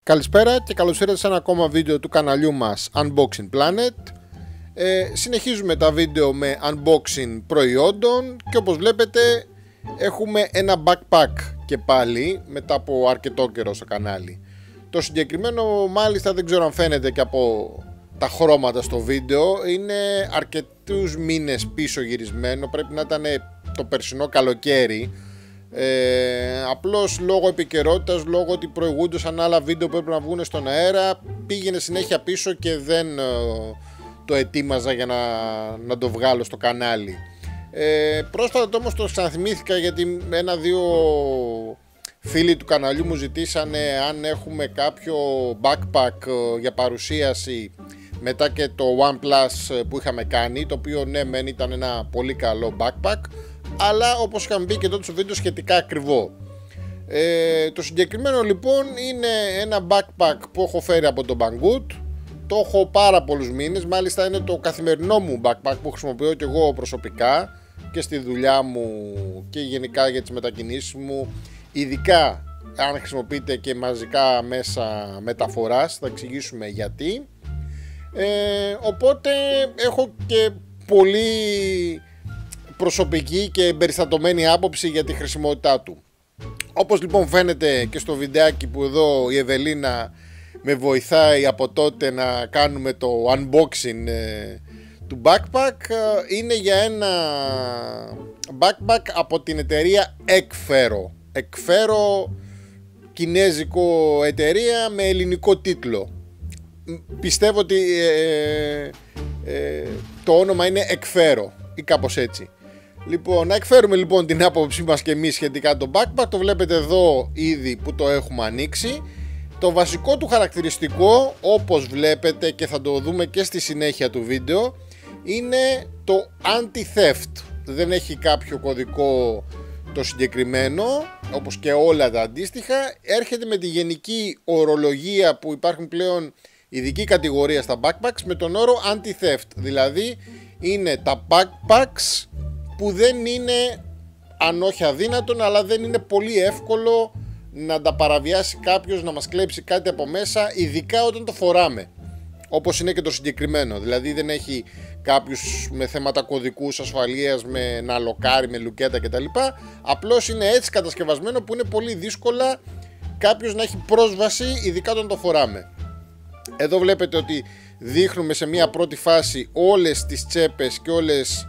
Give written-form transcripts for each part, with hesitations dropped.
Καλησπέρα και καλώς ήρθατε σε ένα ακόμα βίντεο του καναλιού μας Unboxing Planet. Συνεχίζουμε τα βίντεο με unboxing προϊόντων και όπως βλέπετε έχουμε ένα backpack και πάλι μετά από αρκετό καιρό στο κανάλι. Το συγκεκριμένο μάλιστα δεν ξέρω αν φαίνεται και από τα χρώματα στο βίντεο, είναι αρκετούς μήνες πίσω γυρισμένο, πρέπει να ήταν το περσινό καλοκαίρι. Απλώς λόγω επικαιρότητας, λόγω ότι προηγούνταν άλλα βίντεο που έπρεπε να βγουν στον αέρα, πήγαινε συνέχεια πίσω και δεν το ετοίμαζα για να το βγάλω στο κανάλι. Πρόσφατα όμως το ξαναθυμήθηκα γιατί ένα-δύο φίλοι του καναλιού μου ζητήσανε αν έχουμε κάποιο backpack για παρουσίαση μετά και το OnePlus που είχαμε κάνει, το οποίο ναι μεν ήταν ένα πολύ καλό backpack, αλλά όπως είχαμε πει και τότε στο βίντεο σχετικά ακριβό. Το συγκεκριμένο λοιπόν είναι ένα backpack που έχω φέρει από τον Banggood. Το έχω πάρα πολλούς μήνες, μάλιστα είναι το καθημερινό μου backpack που χρησιμοποιώ και εγώ προσωπικά και στη δουλειά μου και γενικά για τις μετακινήσεις μου, ειδικά αν χρησιμοποιείτε και μαζικά μέσα μεταφοράς, θα εξηγήσουμε γιατί. Οπότε έχω και πολύ προσωπική και εμπεριστατωμένη άποψη για τη χρησιμότητά του. Όπως λοιπόν φαίνεται και στο βιντεάκι που εδώ η Ευελίνα με βοηθάει από τότε να κάνουμε το unboxing του backpack, είναι για ένα backpack από την εταιρεία Ekfero, κινέζικο εταιρεία με ελληνικό τίτλο. Πιστεύω ότι το όνομα είναι Ekfero ή κάπως έτσι. Λοιπόν, να εκφέρουμε λοιπόν την άποψή μας και εμείς σχετικά το backpack. Το βλέπετε εδώ ήδη που το έχουμε ανοίξει. Το βασικό του χαρακτηριστικό, όπως βλέπετε και θα το δούμε και στη συνέχεια του βίντεο, είναι το anti-theft. Δεν έχει κάποιο κωδικό το συγκεκριμένο, όπως και όλα τα αντίστοιχα. Έρχεται με τη γενική ορολογία που υπάρχουν πλέον ειδική κατηγορία στα backpacks με τον όρο anti-theft. Δηλαδή είναι τα backpacks που δεν είναι, αν όχι αδύνατον, αλλά δεν είναι πολύ εύκολο να τα παραβιάσει κάποιος, να μας κλέψει κάτι από μέσα, ειδικά όταν το φοράμε, όπως είναι και το συγκεκριμένο. Δηλαδή δεν έχει κάποιους με θέματα κωδικούς ασφαλείας, με να λοκάρει, με λουκέτα κτλ. Απλώς είναι έτσι κατασκευασμένο που είναι πολύ δύσκολα κάποιος να έχει πρόσβαση, ειδικά όταν το φοράμε. Εδώ βλέπετε ότι δείχνουμε σε μια πρώτη φάση όλες τις τσέπες και όλες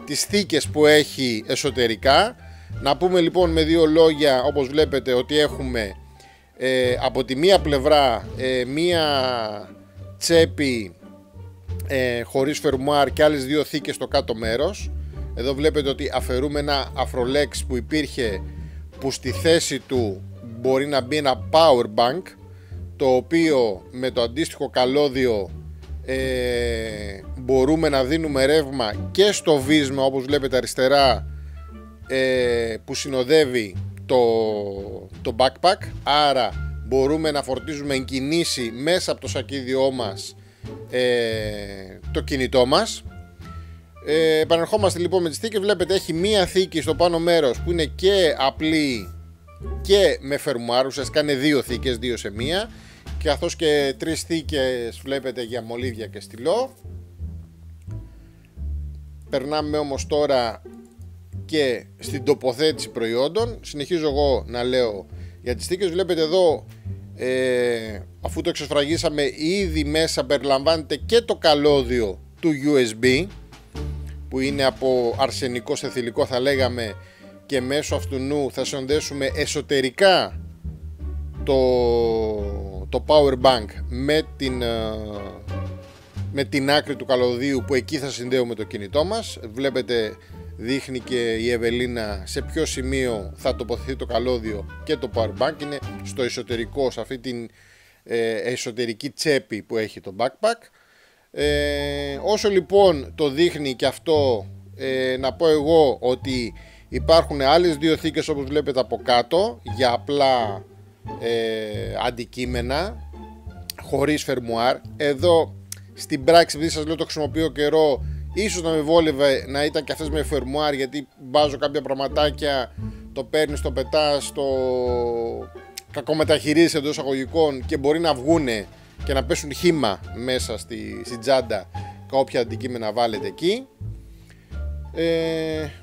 τις θήκες που έχει εσωτερικά. Να πούμε λοιπόν με δύο λόγια, όπως βλέπετε, ότι έχουμε από τη μία πλευρά μία τσέπη χωρίς φερμουάρ και άλλες δύο θήκες στο κάτω μέρος. Εδώ βλέπετε ότι αφαιρούμε ένα αφρολέξ που υπήρχε, που στη θέση του μπορεί να μπει ένα power bank, το οποίο με το αντίστοιχο καλώδιο μπορούμε να δίνουμε ρεύμα και στο βίσμα, όπως βλέπετε αριστερά, που συνοδεύει το backpack. Άρα μπορούμε να φορτίζουμε εν κινήσει μέσα από το σακίδιό μας το κινητό μας. Επανερχόμαστε λοιπόν με τις θήκες. Βλέπετε έχει μία θήκη στο πάνω μέρος που είναι και απλή και με φερμουάρ, ουσιαστικά είναι δύο θήκες, δύο σε μία, καθώς και τρεις θήκες βλέπετε για μολύβια και στυλό. Περνάμε όμως τώρα και στην τοποθέτηση προϊόντων. Συνεχίζω εγώ να λέω για τις θήκες. Βλέπετε εδώ, αφού το εξωσφραγίσαμε, ήδη μέσα περιλαμβάνεται και το καλώδιο του USB, που είναι από αρσενικό σε θηλυκό θα λέγαμε, και μέσω αυτού θα συνδέσουμε εσωτερικά το power bank με την άκρη του καλωδίου, που εκεί θα συνδέουμε το κινητό μας. Βλέπετε δείχνει και η Ευελίνα σε ποιο σημείο θα τοποθετηθεί το καλώδιο και το power bank. Είναι στο εσωτερικό, σε αυτή την εσωτερική τσέπη που έχει το backpack. Όσο λοιπόν το δείχνει και αυτό, να πω εγώ ότι υπάρχουν άλλες δύο θήκες, όπως βλέπετε από κάτω, για απλά αντικείμενα χωρίς φερμουάρ. Εδώ στην πράξη, επειδή σας λέω το χρησιμοποιώ καιρό, ίσως να με βόλευε να ήταν και αυτές με φερμουάρ, γιατί βάζω κάποια πραγματάκια, το παίρνεις, το πετάς, κακομεταχειρίζεις εντός εισαγωγικών και μπορεί να βγούνε και να πέσουν χύμα μέσα στην τσάντα όποια αντικείμενα βάλετε εκεί.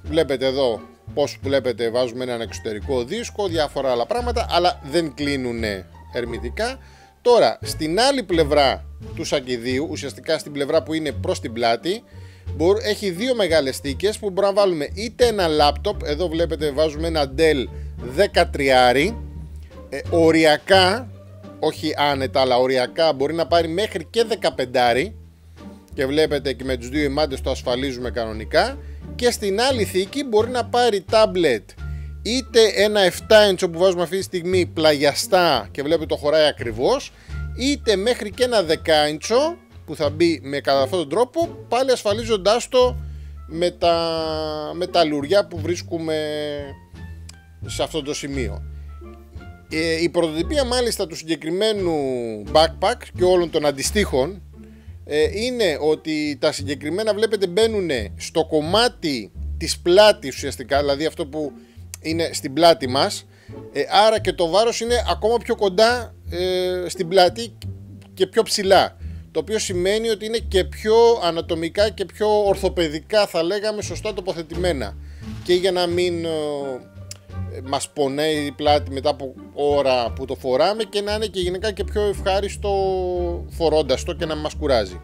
Βλέπετε εδώ πως βλέπετε βάζουμε έναν εξωτερικό δίσκο, διάφορα άλλα πράγματα, αλλά δεν κλείνουν ερμητικά. Τώρα στην άλλη πλευρά του σακιδίου, ουσιαστικά στην πλευρά που είναι προς την πλάτη, έχει δύο μεγάλες θήκες που μπορούμε να βάλουμε είτε ένα λάπτοπ, εδώ βλέπετε βάζουμε ένα Dell 13, οριακά, όχι άνετα αλλά οριακά μπορεί να πάρει μέχρι και 15, και βλέπετε και με τους δύο ημάντες το ασφαλίζουμε κανονικά. Και στην άλλη θήκη μπορεί να πάρει tablet, είτε ένα 7 που βάζουμε αυτή τη στιγμή πλαγιαστά και βλέπετε το χωράει ακριβώς, είτε μέχρι και ένα 10 που θα μπει με κατά αυτόν τον τρόπο, πάλι ασφαλίζοντάς το με τα λουριά που βρίσκουμε σε αυτό το σημείο. Η πρωτοτυπία μάλιστα του συγκεκριμένου backpack και όλων των αντιστοίχων είναι ότι τα συγκεκριμένα βλέπετε μπαίνουν στο κομμάτι της πλάτης ουσιαστικά, δηλαδή αυτό που είναι στην πλάτη μας, άρα και το βάρος είναι ακόμα πιο κοντά στην πλάτη και πιο ψηλά, το οποίο σημαίνει ότι είναι και πιο ανατομικά και πιο ορθοπαιδικά, θα λέγαμε, σωστά τοποθετημένα, και για να μην μας πονέει η πλάτη μετά από ώρα που το φοράμε, και να είναι και γενικά και πιο ευχάριστο φορώντας το και να μας κουράζει.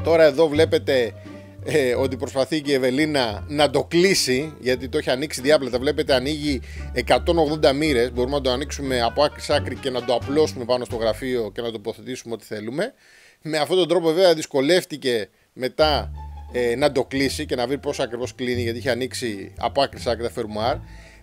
Τώρα εδώ βλέπετε ότι προσπαθεί και η Ευελίνα να το κλείσει, γιατί το έχει ανοίξει διάπλατα. Βλέπετε ανοίγει 180 μοίρες, μπορούμε να το ανοίξουμε από άκρη σ' άκρη και να το απλώσουμε πάνω στο γραφείο και να τοποθετήσουμε ό,τι θέλουμε. Με αυτόν τον τρόπο βέβαια δυσκολεύτηκε μετά να το κλείσει και να βρει πώς ακριβώς κλείνει, γιατί είχε ανοίξει από άκρη σ' άκρη τα φερμουάρ.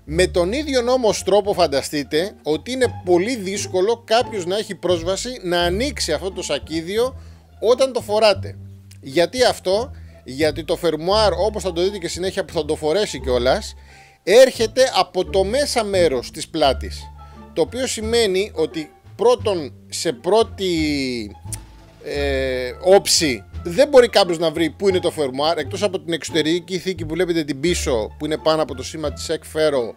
Με τον ίδιο όμως τρόπο φανταστείτε ότι είναι πολύ δύσκολο κάποιος να έχει πρόσβαση να ανοίξει αυτό το σακίδιο όταν το φοράτε. Γιατί αυτό? Γιατί το φερμουάρ, όπως θα το δείτε και συνέχεια που θα το φορέσει κιόλας, έρχεται από το μέσα μέρος της πλάτης, το οποίο σημαίνει ότι πρώτον, σε πρώτη όψη δεν μπορεί κάποιος να βρει πού είναι το φερμουάρ, εκτός από την εξωτερική θήκη που βλέπετε την πίσω, που είναι πάνω από το σήμα της εκφέρω,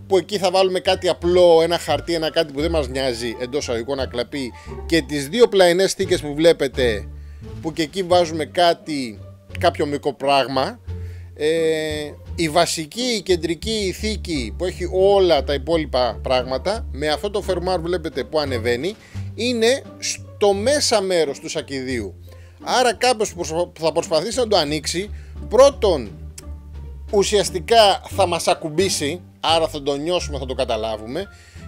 που εκεί θα βάλουμε κάτι απλό, ένα χαρτί, ένα κάτι που δεν μας νοιάζει, εντός αγωγικών να κλαπεί, και τις δύο πλαϊνές θήκες που βλέπετε, που και εκεί βάζουμε κάποιο μικρό πράγμα. Η βασική, η κεντρική θήκη που έχει όλα τα υπόλοιπα πράγματα, με αυτό το φερμουάρ βλέπετε που ανεβαίνει, είναι στο μέσα μέρος του σακιδίου. Άρα κάποιος που θα προσπαθήσει να το ανοίξει, πρώτον ουσιαστικά θα μας ακουμπήσει, άρα θα το νιώσουμε, θα το καταλάβουμε,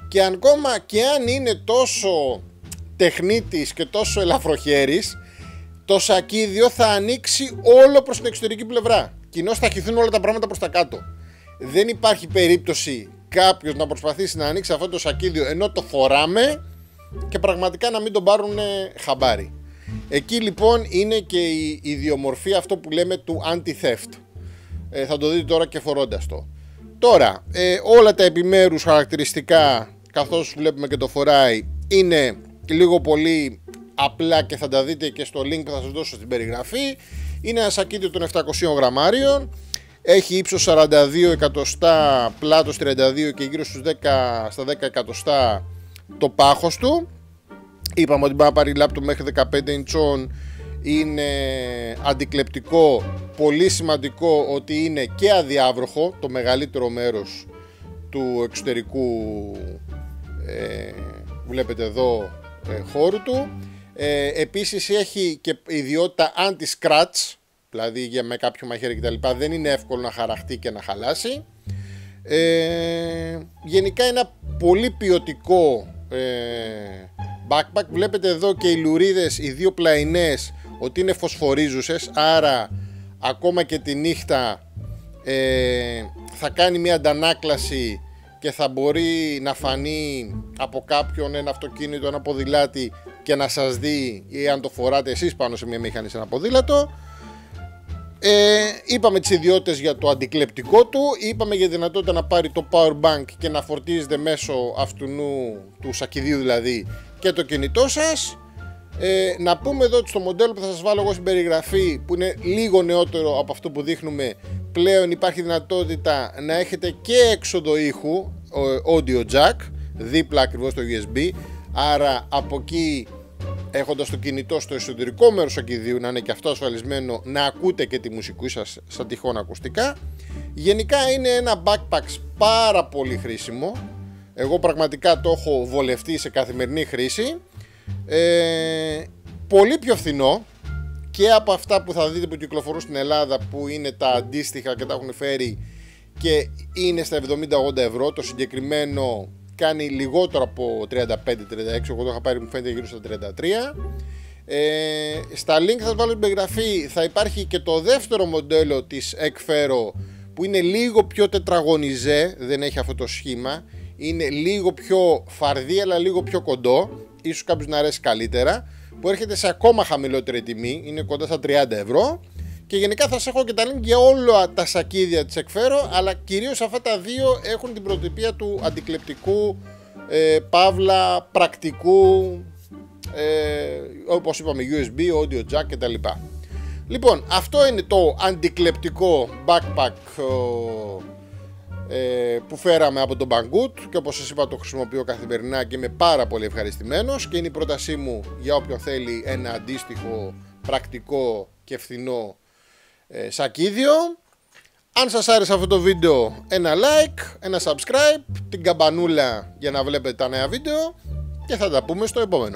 και ακόμα και αν είναι τόσο τεχνίτης και τόσο ελαφροχέρης, το σακίδιο θα ανοίξει όλο προς την εξωτερική πλευρά, κοινώς θα χυθούν όλα τα πράγματα προς τα κάτω. Δεν υπάρχει περίπτωση κάποιος να προσπαθήσει να ανοίξει αυτό το σακίδιο ενώ το φοράμε και πραγματικά να μην τον πάρουν χαμπάρι. Εκεί λοιπόν είναι και η ιδιομορφία, αυτό που λέμε, του anti-theft. Θα το δείτε τώρα και φορώντας το. Τώρα, όλα τα επιμέρους χαρακτηριστικά, καθώς βλέπουμε και το φοράει, είναι λίγο πολύ απλά και θα τα δείτε και στο link που θα σας δώσω στην περιγραφή. Είναι ένα σακίδιο των 700 γραμμάριων, έχει ύψος 42 εκατοστά, πλάτος 32 και γύρω στους 10 εκατοστά το πάχος του. Είπαμε ότι μπορεί να πάρει λάπτοπ μέχρι 15 ιντσών, είναι αντικλεπτικό, πολύ σημαντικό ότι είναι και αδιάβροχο το μεγαλύτερο μέρος του εξωτερικού βλέπετε εδώ χώρου του. Επίσης έχει και ιδιότητα anti-scratch, δηλαδή με κάποιο μαχαίρι κτλ. Δεν είναι εύκολο να χαραχτεί και να χαλάσει. Γενικά είναι ένα πολύ ποιοτικό backpack. Βλέπετε εδώ και οι λουρίδες, οι δύο πλαϊνές, ότι είναι φωσφορίζουσες, άρα ακόμα και τη νύχτα θα κάνει μια αντανάκλαση και θα μπορεί να φανεί από κάποιον ένα αυτοκίνητο, ένα ποδηλάτι και να σας δει, ή αν το φοράτε εσείς πάνω σε μια μηχανή, σε ένα ποδήλατο. Είπαμε τις ιδιότητες για το αντικλεπτικό του, είπαμε για τη δυνατότητα να πάρει το power bank και να φορτίζετε μέσω αυτού του σακιδίου δηλαδή και το κινητό σας. Να πούμε εδώ ότι στο μοντέλο που θα σας βάλω εγώ στην περιγραφή, που είναι λίγο νεότερο από αυτό που δείχνουμε, πλέον υπάρχει δυνατότητα να έχετε και έξοδο ήχου, audio jack, δίπλα ακριβώς το USB, άρα από εκεί, έχοντας το κινητό στο εσωτερικό μέρος σακιδίου, να είναι και αυτό ασφαλισμένο, να ακούτε και τη μουσική σας στα τυχόν ακουστικά. Γενικά είναι ένα backpack πάρα πολύ χρήσιμο. Εγώ πραγματικά το έχω βολευτεί σε καθημερινή χρήση. Πολύ πιο φθηνό και από αυτά που θα δείτε που κυκλοφορούν στην Ελλάδα, που είναι τα αντίστοιχα και τα έχουν φέρει και είναι στα 70-80 ευρώ. Το συγκεκριμένο κάνει λιγότερο από 35-36, εγώ το είχα πάρει, μου φαίνεται γύρω στα 33. Στα link θα σας βάλω στην περιγραφή, θα υπάρχει και το δεύτερο μοντέλο της Ekfero, που είναι λίγο πιο τετραγωνιζέ, δεν έχει αυτό το σχήμα, είναι λίγο πιο φαρδί αλλά λίγο πιο κοντό, ίσως κάποιος να αρέσει καλύτερα, που έρχεται σε ακόμα χαμηλότερη τιμή, είναι κοντά στα 30 ευρώ. Και γενικά θα σας έχω και τα link για όλα τα σακίδια της Ekfero, αλλά κυρίως αυτά τα δύο έχουν την πρωτοτυπία του αντικλεπτικού, παύλα πρακτικού, όπως είπαμε USB, audio jack κτλ. Λοιπόν, αυτό είναι το αντικλεπτικό backpack που φέραμε από τον Banggood, και όπως σας είπα το χρησιμοποιώ καθημερινά και είμαι πάρα πολύ ευχαριστημένος, και είναι η πρότασή μου για όποιον θέλει ένα αντίστοιχο πρακτικό και φθηνό σακίδιο. Αν σας άρεσε αυτό το βίντεο, ένα like, ένα subscribe, την καμπανούλα για να βλέπετε τα νέα βίντεο, και θα τα πούμε στο επόμενο.